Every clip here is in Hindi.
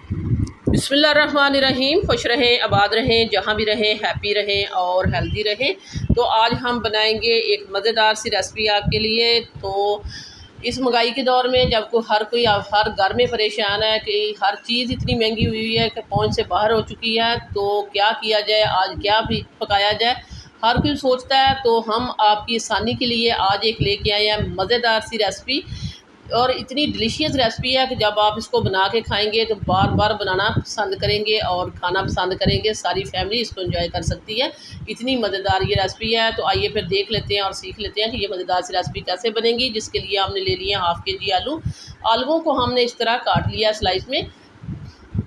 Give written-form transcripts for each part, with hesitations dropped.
बिस्मिल्लाहिर्रहमानिर्रहीम। खुश रहें, आबाद रहें, जहाँ भी रहें, हैप्पी रहें और हेल्दी रहें। तो आज हम बनाएंगे एक मज़ेदार सी रेसिपी आपके लिए। तो इस महंगाई के दौर में जब को हर कोई हर घर में परेशान है कि हर चीज़ इतनी महंगी हुई है कि पहुंच से बाहर हो चुकी है, तो क्या किया जाए, आज क्या भी पकाया जाए, हर कोई सोचता है। तो हम आपकी आसानी के लिए आज एक लेके आए हैं मज़ेदार सी रेसिपी, और इतनी डिलीशियस रेसिपी है कि जब आप इसको बना के खाएंगे तो बार बार बनाना पसंद करेंगे और खाना पसंद करेंगे। सारी फैमिली इसको एंजॉय कर सकती है, इतनी मज़ेदार ये रेसिपी है। तो आइए फिर देख लेते हैं और सीख लेते हैं कि ये मज़ेदार सी रेसिपी कैसे बनेगी। जिसके लिए हमने ले लिए हाफ़ के जी आलू। आलूओं को हमने इस तरह काट लिया स्लाइस में।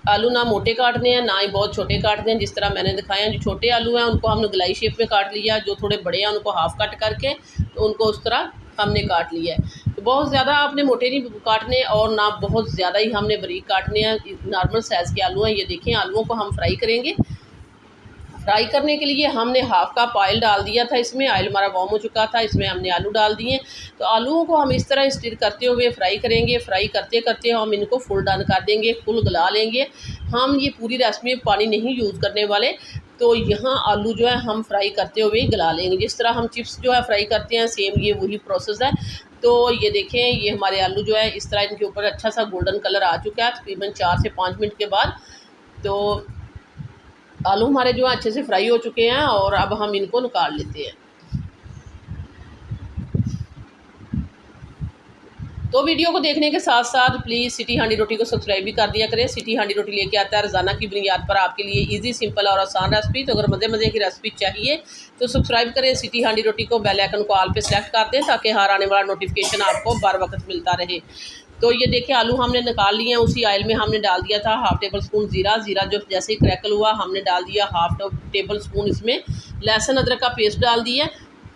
आलू ना मोटे काटने हैं ना ही बहुत छोटे काटने हैं, जिस तरह मैंने दिखाया। जो छोटे आलू हैं उनको हमने गलाई शेप में काट लिया, जो थोड़े बड़े हैं उनको हाफ़ कट करके तो उनको उस तरह हमने काट लिया है। तो बहुत ज़्यादा आपने मोटे नहीं काटने और ना बहुत ज़्यादा ही हमने बारीक काटने हैं। नॉर्मल साइज़ के आलू हैं। ये देखें, आलूओं को हम फ्राई करेंगे। फ्राई करने के लिए हमने हाफ़ कप ऑयल डाल दिया था। इसमें ऑयल हमारा वार्म हो चुका था, इसमें हमने आलू डाल दिए। तो आलूओं को हम इस तरह स्टिर करते हुए फ्राई करेंगे। फ्राई करते करते हम इनको फुल डन कर देंगे, फुल गला लेंगे। हम ये पूरी रेसिपी में पानी नहीं यूज़ करने वाले। तो यहाँ आलू जो है हम फ्राई करते हुए गला लेंगे। जिस तरह हम चिप्स जो है फ्राई करते हैं, सेम ये वही प्रोसेस है। तो ये देखें, ये हमारे आलू जो है इस तरह इनके ऊपर अच्छा सा गोल्डन कलर आ चुका है तकरीबन 4 से 5 मिनट के बाद। तो आलू हमारे जो है अच्छे से फ्राई हो चुके हैं और अब हम इनको निकाल लेते हैं। तो वीडियो को देखने के साथ साथ प्लीज़ सिटी हांडी रोटी को सब्सक्राइब भी कर दिया करें। सिटी हांडी रोटी लेके आता है रोज़ाना की बुनियाद पर आपके लिए इजी, सिंपल और आसान रेसिपी। तो अगर मज़े की रेसिपी चाहिए तो सब्सक्राइब करें सिटी हांडी रोटी को, बेल आइकन को ऑल पे सेलेक्ट कर दें ताकि हर आने वाला नोटिफिकेशन आपको बर वक्त मिलता रहे। तो ये देखिए, आलू हमने निकाल लिए हैं। उसी ऑयल में हमने डाल दिया था हाफ़ टेबल स्पून ज़ीरा। ज़ीरा जो जैसे ही क्रैकल हुआ हमने डाल दिया हाफ़ टेबल स्पून इसमें लहसुन अदरक का पेस्ट डाल दिया।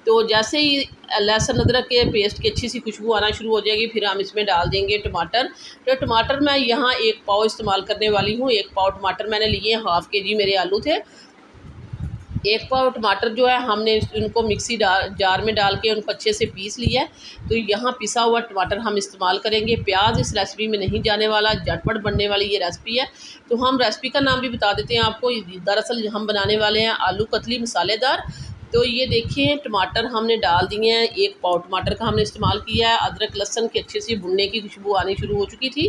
तो जैसे ही लहसुन अदरक के पेस्ट की अच्छी सी खुशबू आना शुरू हो जाएगी, फिर हम इसमें डाल देंगे टमाटर। तो टमाटर मैं यहाँ 1 पाव इस्तेमाल करने वाली हूँ। 1 पाव टमाटर मैंने लिए, हाफ़ के-जी मेरे आलू थे। 1 पाव टमाटर जो है हमने उनको मिक्सी जार में डाल के उनको अच्छे से पीस लिया है। तो यहाँ पिसा हुआ टमाटर हम इस्तेमाल करेंगे। प्याज इस रेसिपी में नहीं जाने वाला, झटपट बनने वाली ये रेसिपी है। तो हम रेसिपी का नाम भी बता देते हैं आपको। दरअसल हम बनाने वाले हैं आलू कतली मसालेदार। तो ये देखिए, टमाटर हमने डाल दिए हैं। 1 पाव टमाटर का हमने इस्तेमाल किया है। अदरक लहसुन की अच्छी सी भुनने की खुशबू आनी शुरू हो चुकी थी,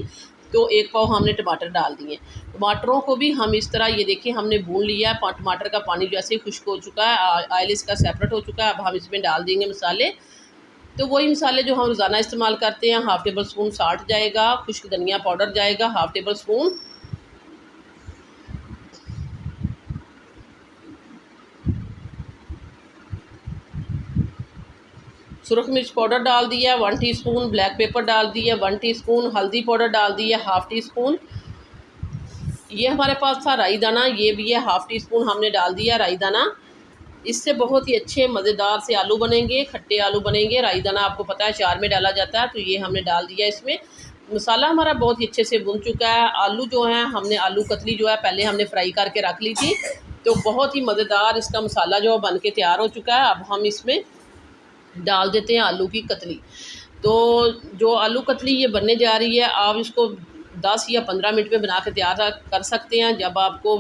तो 1 पाव हमने टमाटर डाल दिए। टमाटरों को भी हम इस तरह ये देखिए हमने भून लिया है। टमाटर का पानी जैसे ही खुश्क हो चुका है, ऑयल इसका सेपरेट हो चुका है। अब हम इसमें डाल देंगे मसाले। तो वही मसाले जो हम रोज़ाना इस्तेमाल करते हैं। हाफ़ टेबल स्पून साल्ट जाएगा, खुश्क धनिया पाउडर जाएगा हाफ़ टेबल स्पून, सुरख मिर्च पाउडर डाल दिया 1 टीस्पून, ब्लैक पेपर डाल दिया 1 टीस्पून, हल्दी पाउडर डाल दिया हाफ़ टी स्पून। ये हमारे पास था राई दाना, ये भी है हाफ़ टी स्पून हमने डाल दिया राई दाना। इससे बहुत ही अच्छे मज़ेदार से आलू बनेंगे, खट्टे आलू बनेंगे। राई दाना आपको पता है अचार में डाला जाता है, तो ये हमने डाल दिया इसमें। मसाला हमारा बहुत ही अच्छे से भुन चुका है। आलू जो है हमने आलू कतली जो है पहले हमने फ्राई करके रख ली थी। तो बहुत ही मज़ेदार इसका मसाला जो बन के तैयार हो चुका है। अब हम इसमें डाल देते हैं आलू की कतली। तो जो आलू कतली ये बनने जा रही है, आप इसको 10 या 15 मिनट में बना के तैयार कर सकते हैं। जब आपको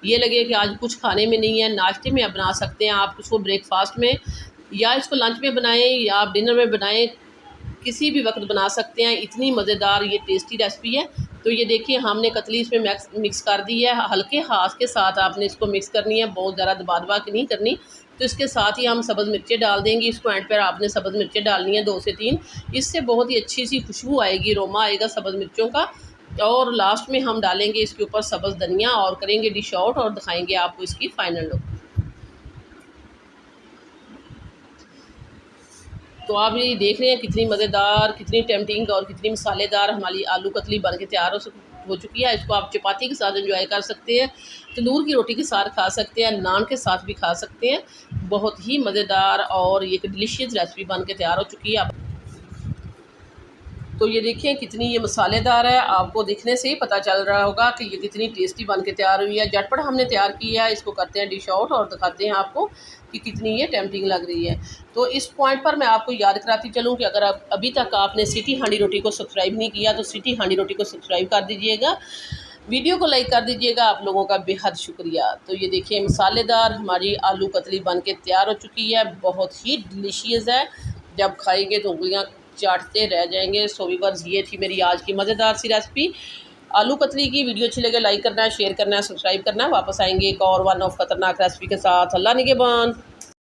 ये लगे कि आज कुछ खाने में नहीं है, नाश्ते में आप बना सकते हैं। आप इसको ब्रेकफास्ट में या इसको लंच में बनाएं या आप डिनर में बनाएं, किसी भी वक्त बना सकते हैं। इतनी मज़ेदार ये टेस्टी रेसिपी है। तो ये देखिए, हमने कतली इसमें मिक्स कर दी है। हल्के हाथ के साथ आपने इसको मिक्स करनी है, बहुत ज़्यादा दबा के नहीं करनी। तो इसके साथ ही हम सब्ज़ मिर्चें डाल देंगे। इसको एंड पर आपने सब्ज़ मिर्चें डालनी है 2 से 3। इससे बहुत ही अच्छी सी खुशबू आएगी, रोमा आएगा सब्ज़ मिर्चों का। और लास्ट में हम डालेंगे इसके ऊपर सब्ज़ धनिया और करेंगे डिश आउट और दिखाएंगे आपको इसकी फ़ाइनल लुक। तो आप ये देख रहे हैं कितनी मज़ेदार, कितनी टेम्पटिंग और कितनी मसालेदार हमारी आलू कतली बन के तैयार हो चुकी है। इसको आप चपाती के साथ एंजॉय कर सकते हैं, तंदूर की रोटी के साथ खा सकते हैं, नान के साथ भी खा सकते हैं। बहुत ही मज़ेदार और एक डिलीशियस रेसिपी बन के तैयार हो चुकी है। तो ये देखिए कितनी ये मसालेदार है। आपको दिखने से ही पता चल रहा होगा कि ये कितनी टेस्टी बन के तैयार हुई है। झटपट हमने तैयार किया है। इसको करते हैं डिश आउट और दिखाते हैं आपको कि कितनी ये टेम्पटिंग लग रही है। तो इस पॉइंट पर मैं आपको याद कराती चलूँ कि अगर आप अभी तक आपने सिटी हांडी रोटी को सब्सक्राइब नहीं किया तो सिटी हांडी रोटी को सब्सक्राइब कर दीजिएगा। वीडियो को लाइक कर दीजिएगा, आप लोगों का बेहद शुक्रिया। तो ये देखिए मसालेदार हमारी आलू कतली बन के तैयार हो चुकी है, बहुत ही डिलीशियस है। जब खाएंगे तो उंगलियां चाटते रह जाएंगे। सो व्यूअर्स, ये थी मेरी आज की मज़ेदार सी रेसिपी आलू कतली की। वीडियो अच्छी लगे लाइक करना है, शेयर करना है, सब्सक्राइब करना है। वापस आएंगे एक और वन ऑफ खतरनाक रेसिपी के साथ। अल्लाह निगहबान।